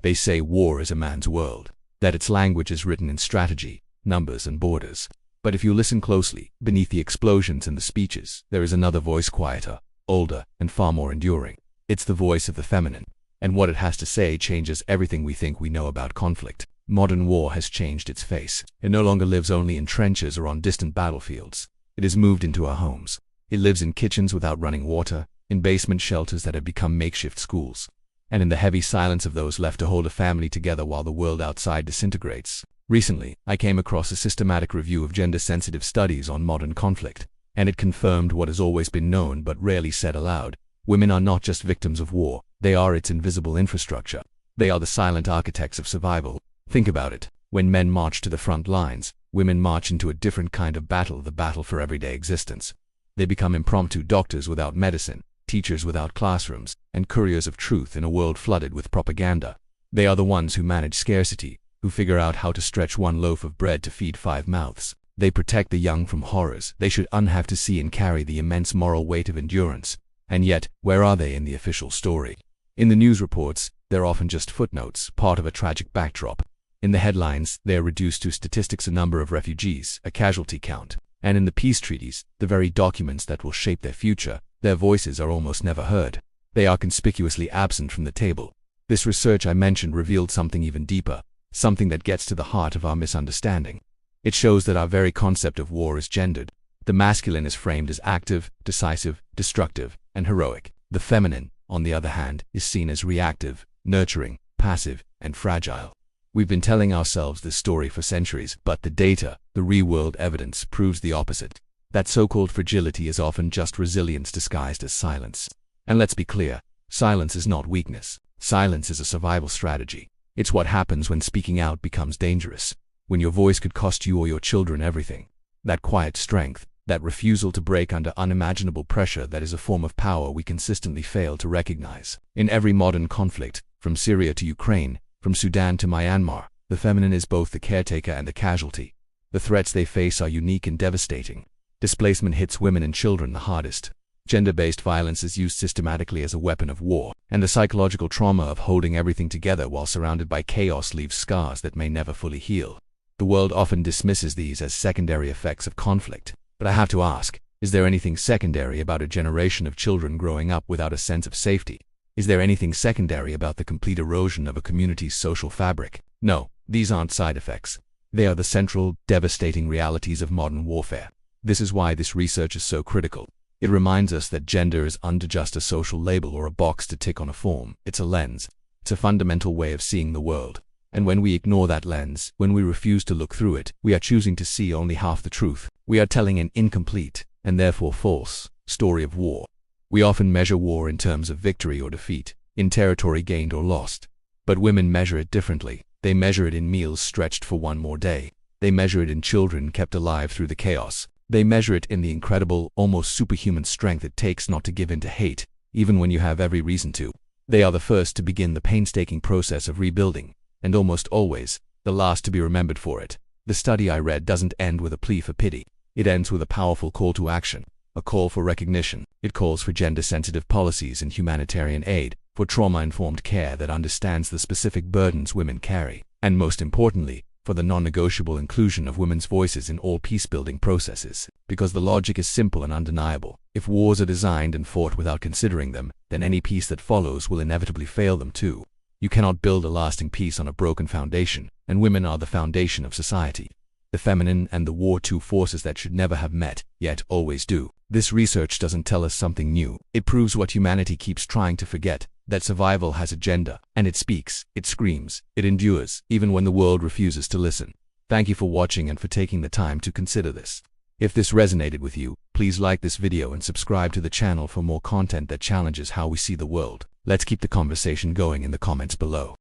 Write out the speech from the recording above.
They say war is a man's world, that its language is written in strategy, numbers, and borders. But if you listen closely, beneath the explosions and the speeches, there is another voice, quieter, older, and far more enduring. It's the voice of the feminine. And what it has to say changes everything we think we know about conflict. Modern war has changed its face. It no longer lives only in trenches or on distant battlefields. It has moved into our homes. It lives in kitchens without running water, in basement shelters that have become makeshift schools, and in the heavy silence of those left to hold a family together while the world outside disintegrates. Recently, I came across a systematic review of gender-sensitive studies on modern conflict, and it confirmed what has always been known but rarely said aloud. Women are not just victims of war, they are its invisible infrastructure. They are the silent architects of survival. Think about it. When men march to the front lines, women march into a different kind of battle, the battle for everyday existence. They become impromptu doctors without medicine, teachers without classrooms, and couriers of truth in a world flooded with propaganda. They are the ones who manage scarcity, who figure out how to stretch one loaf of bread to feed 5 mouths. They protect the young from horrors they should have to see and carry the immense moral weight of endurance. And yet, where are they in the official story? In the news reports, they're often just footnotes, part of a tragic backdrop. In the headlines, they are reduced to statistics, a number of refugees, a casualty count. And in the peace treaties, the very documents that will shape their future, their voices are almost never heard. They are conspicuously absent from the table. This research I mentioned revealed something even deeper, something that gets to the heart of our misunderstanding. It shows that our very concept of war is gendered. The masculine is framed as active, decisive, destructive, and heroic. The feminine, on the other hand, is seen as reactive, nurturing, passive, and fragile. We've been telling ourselves this story for centuries, but the data, the real-world evidence, proves the opposite. That so-called fragility is often just resilience disguised as silence. And let's be clear, silence is not weakness. Silence is a survival strategy. It's what happens when speaking out becomes dangerous, when your voice could cost you or your children everything. That quiet strength, that refusal to break under unimaginable pressure, that is a form of power we consistently fail to recognize. In every modern conflict, from Syria to Ukraine, from Sudan to Myanmar, the feminine is both the caretaker and the casualty. The threats they face are unique and devastating. Displacement hits women and children the hardest. Gender-based violence is used systematically as a weapon of war, and the psychological trauma of holding everything together while surrounded by chaos leaves scars that may never fully heal. The world often dismisses these as secondary effects of conflict. But I have to ask, is there anything secondary about a generation of children growing up without a sense of safety? Is there anything secondary about the complete erosion of a community's social fabric? No, these aren't side effects. They are the central, devastating realities of modern warfare. This is why this research is so critical. It reminds us that gender is not just a social label or a box to tick on a form. It's a lens. It's a fundamental way of seeing the world. And when we ignore that lens, when we refuse to look through it, we are choosing to see only half the truth. We are telling an incomplete, and therefore false, story of war. We often measure war in terms of victory or defeat, in territory gained or lost. But women measure it differently. They measure it in meals stretched for one more day. They measure it in children kept alive through the chaos. They measure it in the incredible, almost superhuman strength it takes not to give in to hate, even when you have every reason to. They are the first to begin the painstaking process of rebuilding, and almost always, the last to be remembered for it. The study I read doesn't end with a plea for pity. It ends with a powerful call to action, a call for recognition. It calls for gender-sensitive policies and humanitarian aid, for trauma-informed care that understands the specific burdens women carry, and most importantly, for the non-negotiable inclusion of women's voices in all peace-building processes. Because the logic is simple and undeniable. If wars are designed and fought without considering them, then any peace that follows will inevitably fail them too. You cannot build a lasting peace on a broken foundation, and women are the foundation of society. The feminine and the war, two forces that should never have met, yet always do. This research doesn't tell us something new. It proves what humanity keeps trying to forget, that survival has a gender, and it speaks, it screams, it endures, even when the world refuses to listen. Thank you for watching and for taking the time to consider this. If this resonated with you, please like this video and subscribe to the channel for more content that challenges how we see the world. Let's keep the conversation going in the comments below.